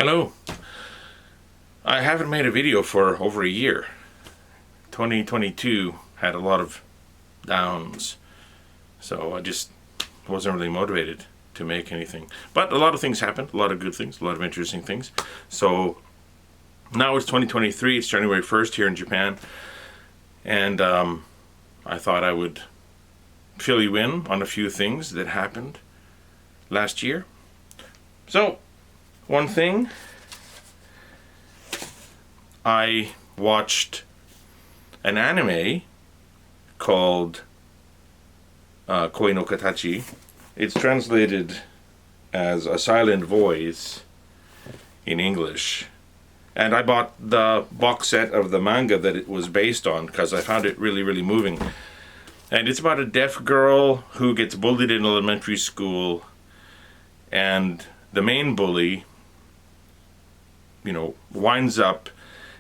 Hello. I haven't made a video for over a year. 2022 had a lot of downs, so I just wasn't really motivated to make anything. But a lot of things happened, a lot of good things, a lot of interesting things. So now it's 2023, it's January 1st here in Japan, and I thought I would fill you in on a few things that happened last year. So, one thing, I watched an anime called Koi no Katachi. It's translated as A Silent Voice in English. And I bought the box set of the manga that it was based on because I found it really, really moving. And it's about a deaf girl who gets bullied in elementary school, and the main bully, winds up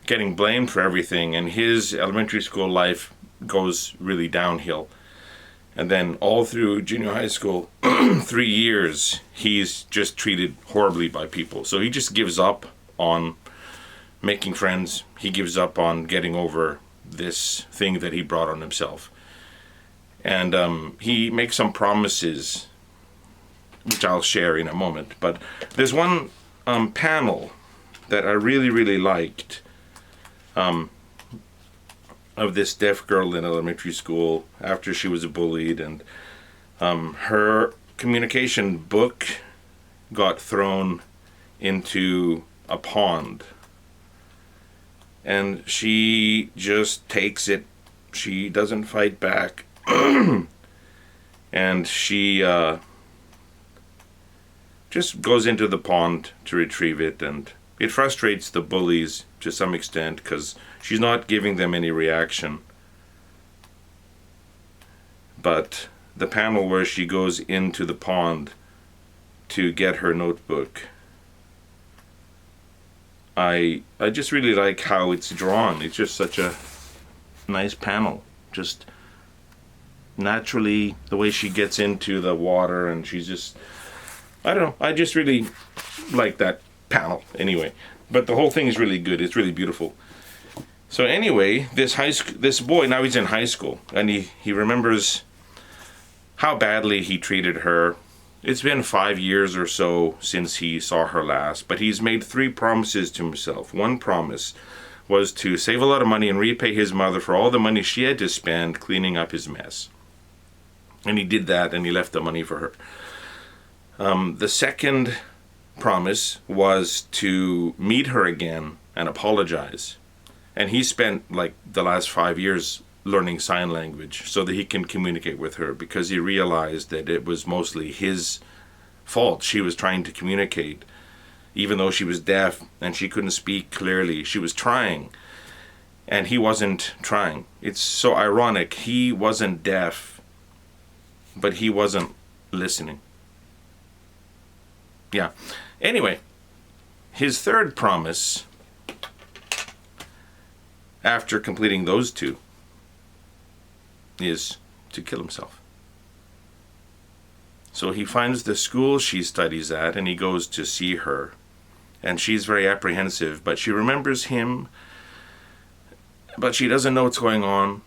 getting blamed for everything, and his elementary school life goes really downhill. And then all through junior high school, 3 years, he's just treated horribly by people. So he just gives up on making friends. He gives up on getting over this thing that he brought on himself. And he makes some promises, which I'll share in a moment. But there's one panel that I really, really liked of this deaf girl in elementary school after she was bullied, and her communication book got thrown into a pond, and she just takes it. She doesn't fight back. And she just goes into the pond to retrieve it, and it frustrates the bullies to some extent because she's not giving them any reaction. But the panel where she goes into the pond to get her notebook, I just really like how it's drawn. It's just such a nice panel. Just naturally, the way she gets into the water, and she's just, I don't know, I just really like that panel anyway. But the whole thing is really good. It's really beautiful. So anyway, this boy, now he's in high school, and he remembers how badly he treated her. It's been 5 years or so since he saw her last, but he's made 3 promises to himself. One promise was to save a lot of money and repay his mother for all the money she had to spend cleaning up his mess. And he did that, and he left the money for her. The second promise was to meet her again and apologize. And he spent like the last 5 years learning sign language so that he can communicate with her, because he realized that it was mostly his fault. She was trying to communicate, even though she was deaf and she couldn't speak clearly. She was trying, and he wasn't trying. It's so ironic. He wasn't deaf, but he wasn't listening. Yeah. Anyway, his third promise, after completing those 2, is to kill himself. So he finds the school she studies at, and he goes to see her. And she's very apprehensive, but she remembers him, but she doesn't know what's going on.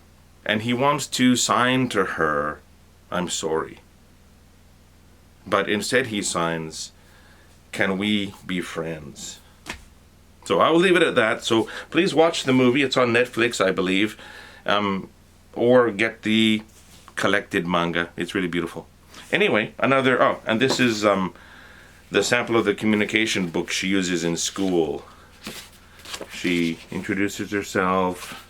And he wants to sign to her, "I'm sorry." But instead he signs, "Can we be friends?" So I will leave it at that. So please watch the movie. It's on Netflix, I believe. Or get the collected manga. It's really beautiful. Anyway, and this is the sample of the communication book she uses in school. She introduces herself,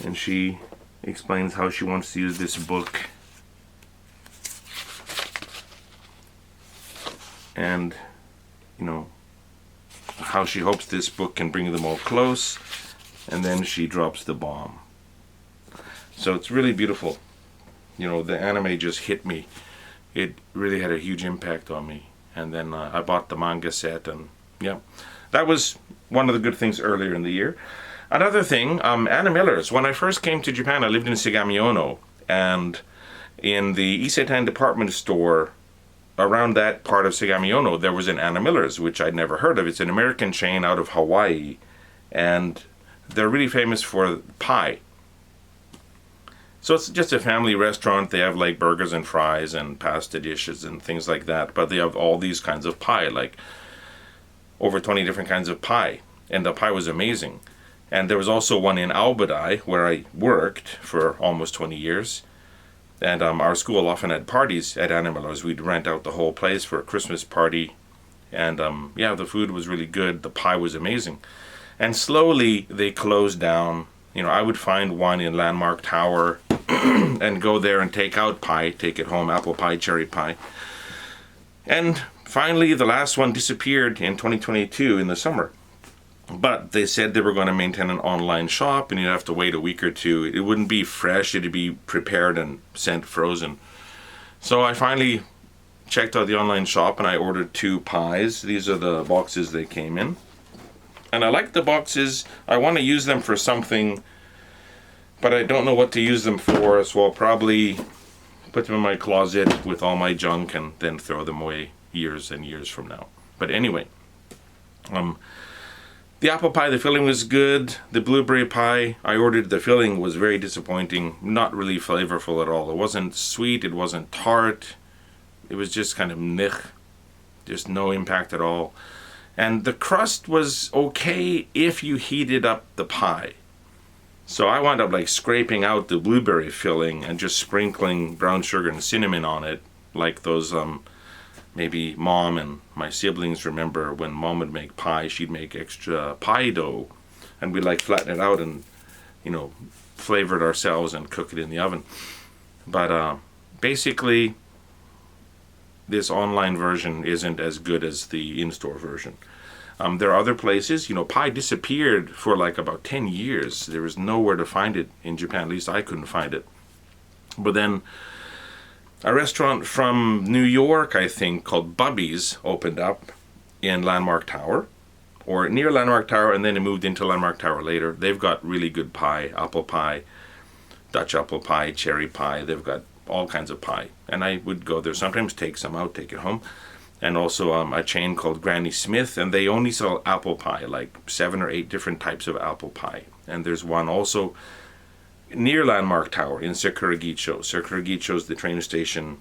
and she explains how she wants to use this book. And, how she hopes this book can bring them all close, and then she drops the bomb. So it's really beautiful. The anime just hit me. It really had a huge impact on me. And then I bought the manga set, and yeah, that was one of the good things earlier in the year. Another thing, Anna Miller's. When I first came to Japan, I lived in Sagami-Ono, and in the Isetan department store, around that part of Sagamiano, there was an Anna Miller's, which I'd never heard of. It's an American chain out of Hawaii, and they're really famous for pie. So it's just a family restaurant. They have like burgers and fries and pasta dishes and things like that, but they have all these kinds of pie, like over 20 different kinds of pie, and the pie was amazing. And there was also one in Albadai, where I worked for almost 20 years. And our school often had parties at Anna Miller's. We'd rent out the whole place for a Christmas party. And yeah, the food was really good. The pie was amazing. And slowly they closed down. You know, I would find one in Landmark Tower and go there and take out pie, take it home, apple pie, cherry pie. And finally, the last one disappeared in 2022 in the summer. But they said they were going to maintain an online shop, and you'd have to wait a week or two. It wouldn't be fresh, it'd be prepared and sent frozen. So I finally checked out the online shop and I ordered 2 pies. These are the boxes they came in. And I like the boxes. I want to use them for something, but I don't know what to use them for, so I'll probably put them in my closet with all my junk and then throw them away years and years from now. But anyway, the apple pie, the filling was good. The blueberry pie, I ordered, the filling was very disappointing. Not really flavorful at all. It wasn't sweet, it wasn't tart. It was just kind of nich. Just no impact at all. And the crust was okay if you heated up the pie. So I wound up like scraping out the blueberry filling and just sprinkling brown sugar and cinnamon on it, like those maybe Mom and my siblings remember when Mom would make pie, she'd make extra pie dough, and we'd like flatten it out and, you know, flavor it ourselves and cook it in the oven. But basically, this online version isn't as good as the in-store version. There are other places, you know, pie disappeared for like about 10 years. There was nowhere to find it in Japan, at least I couldn't find it. But then a restaurant from New York, I think, called Bubby's opened up in Landmark Tower, or near Landmark Tower, and then it moved into Landmark Tower later. They've got really good pie, apple pie, Dutch apple pie, cherry pie. They've got all kinds of pie. And I would go there sometimes, take some out, take it home. And also a chain called Granny Smith, and they only sell apple pie, like 7 or 8 different types of apple pie. And there's one also near Landmark Tower in Sekuragicho. Sekuragicho is the train station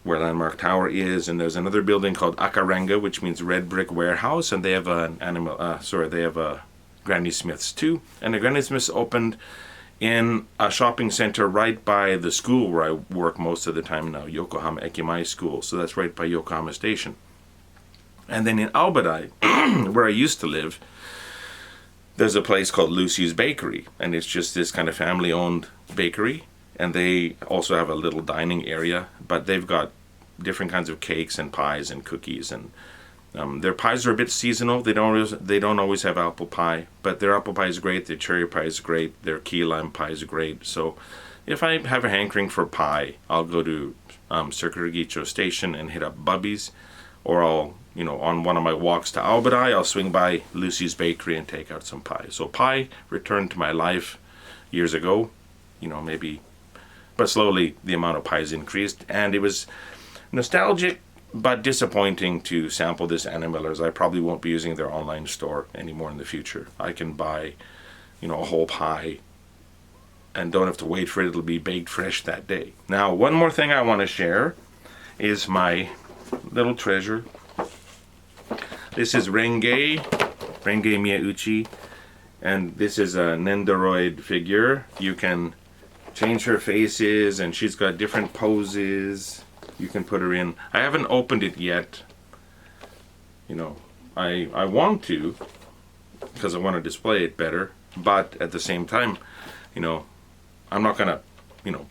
where Landmark Tower is, and there's another building called Akarenga, which means red brick warehouse, and they have a Granny Smith's too. And the Granny Smith's opened in a shopping center right by the school where I work most of the time now, Yokohama Ekimai School. So that's right by Yokohama Station. And then in Albadai, where I used to live, there's a place called Lucy's Bakery, and it's just this kind of family-owned bakery, and they also have a little dining area, but they've got different kinds of cakes and pies and cookies, and their pies are a bit seasonal. They don't always have apple pie, but their apple pie is great, their cherry pie is great, their key lime pie is great. So if I have a hankering for pie, I'll go to Sekuragicho Station and hit up Bubby's, or I'll, you know, on one of my walks to Albadai, I'll swing by Lucy's Bakery and take out some pie. So pie returned to my life years ago, you know, maybe, but slowly the amount of pies increased, and it was nostalgic but disappointing to sample this Anna Miller's. I probably won't be using their online store anymore in the future. I can buy, you know, a whole pie and don't have to wait for it. It'll be baked fresh that day. Now, one more thing I want to share is my little treasure. This is Renge Miyauchi, and this is a Nendoroid figure. You can change her faces, and she's got different poses. You can put her in. I haven't opened it yet. You know, I want to, because I want to display it better, but at the same time, you know, I'm not gonna, you know,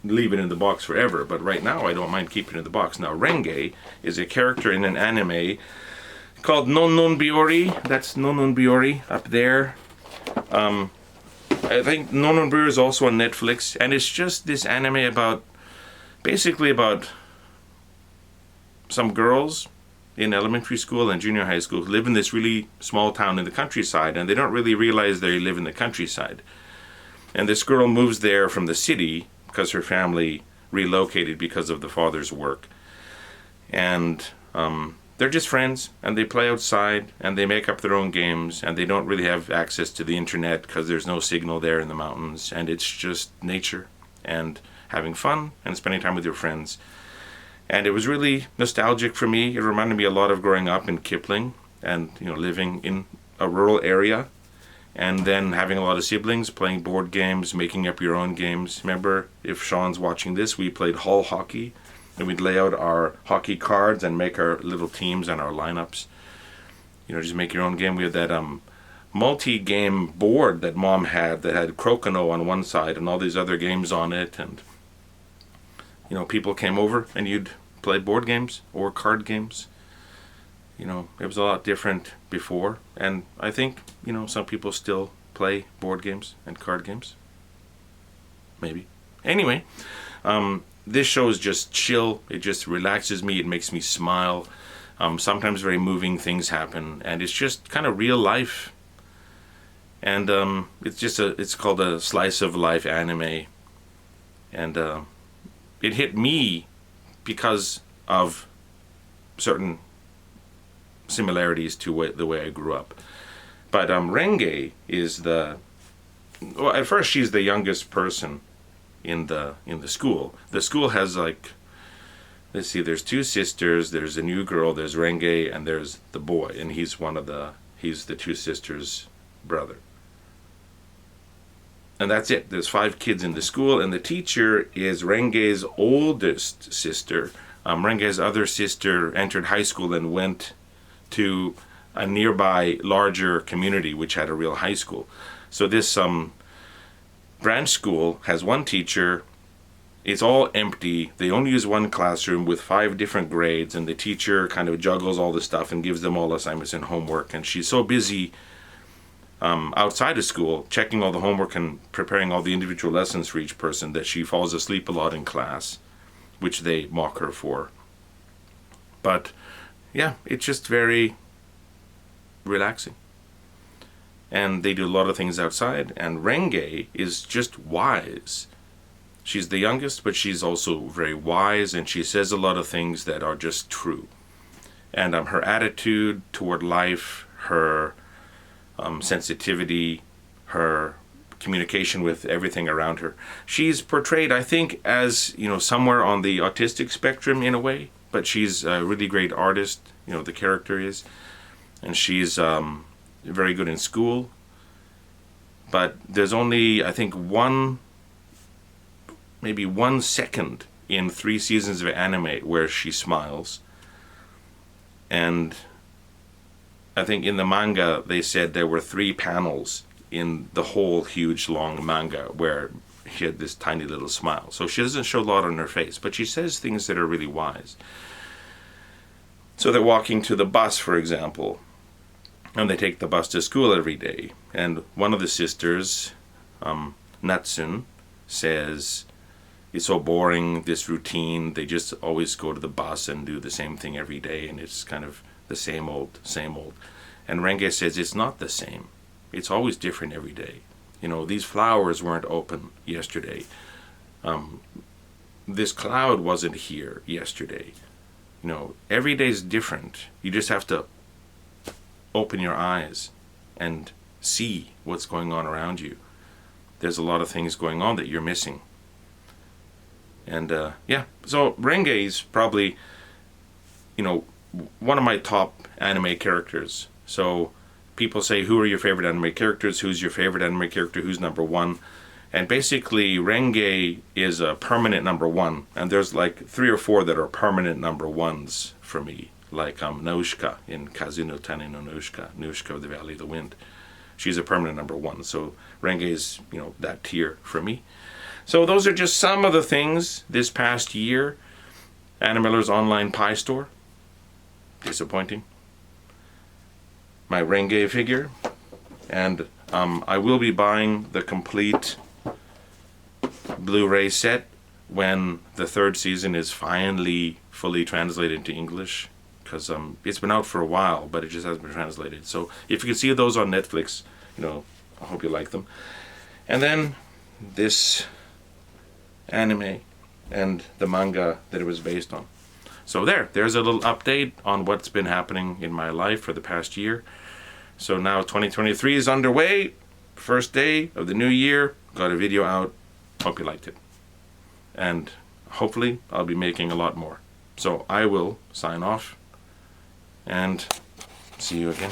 leave it in the box forever, but right now I don't mind keeping it in the box. Now, Renge is a character in an anime called Non Biori. That's Non Biori up there. I think Non Biori is also on Netflix, and it's just this anime about, basically about some girls in elementary school and junior high school who live in this really small town in the countryside, and they don't really realize they live in the countryside. And this girl moves there from the city because her family relocated because of the father's work. And they're just friends, and they play outside, and they make up their own games, and they don't really have access to the internet because there's no signal there in the mountains, and it's just nature and having fun and spending time with your friends. And it was really nostalgic for me. It reminded me a lot of growing up in Kipling and, you know, living in a rural area, and then having a lot of siblings, playing board games, making up your own games. Remember, if Sean's watching this, we played hall hockey, and we'd lay out our hockey cards and make our little teams and our lineups. You know, just make your own game. We had that multi-game board that Mom had that had Crokinole on one side and all these other games on it. And, you know, people came over and you'd play board games or card games. You know, it was a lot different before. And I think, you know, some people still play board games and card games. Maybe. Anyway, this show is just chill. It just relaxes me. It makes me smile. Sometimes very moving things happen, and it's just kind of real life. And it's called a slice of life anime, and it hit me because of certain similarities to the way I grew up. But Renge is well, at first she's the youngest person in the school. The school has, like, let's see, there's two sisters, there's a new girl, there's Renge, and there's the boy, and he's the two sisters' brother. And that's it. There's 5 kids in the school, and the teacher is Renge's oldest sister. Renge's other sister entered high school and went to a nearby larger community which had a real high school. So this branch school has one teacher. It's all empty. They only use one classroom with 5 different grades, and the teacher kind of juggles all the stuff and gives them all assignments and homework. And she's so busy outside of school, checking all the homework and preparing all the individual lessons for each person, that she falls asleep a lot in class, which they mock her for. But yeah, it's just very relaxing. And they do a lot of things outside, and Renge is just wise. She's the youngest, but she's also very wise, and she says a lot of things that are just true. And her attitude toward life, her sensitivity, her communication with everything around her. She's portrayed, I think, as, you know, somewhere on the autistic spectrum in a way, but she's a really great artist, you know, the character is. And she's very good in school. But there's only, I think, maybe 1 second in 3 seasons of anime where she smiles. And I think in the manga they said there were 3 panels in the whole huge long manga where she had this tiny little smile. So she doesn't show a lot on her face, but she says things that are really wise. So they're walking to the bus, for example, and they take the bus to school every day. And one of the sisters, Natsun, says, it's so boring, this routine. They just always go to the bus and do the same thing every day, and it's kind of the same old, same old. And Renge says it's not the same. It's always different every day. You know, these flowers weren't open yesterday. This cloud wasn't here yesterday. You know, every day's different. You just have to open your eyes and see what's going on around you. There's a lot of things going on that you're missing. And yeah, so Renge is probably, you know, one of my top anime characters. So people say, who are your favorite anime characters? Who's your favorite anime character? Who's number 1? And basically Renge is a permanent number 1. And there's like 3 or 4 that are permanent number 1s for me. Like Naushka in Kazuno Tane no Naushka, Naushka of the Valley of the Wind. She's a permanent number 1. So Renge is, you know, that tier for me. So those are just some of the things this past year. Anna Miller's online pie store. Disappointing. My Renge figure. And I will be buying the complete Blu-ray set when the 3rd season is finally fully translated into English. Because it's been out for a while, but it just hasn't been translated. So if you can see those on Netflix, you know, I hope you like them. And then this anime and the manga that it was based on. So there's a little update on what's been happening in my life for the past year. So now 2023 is underway. First day of the new year. Got a video out. Hope you liked it. And hopefully I'll be making a lot more. So I will sign off and see you again.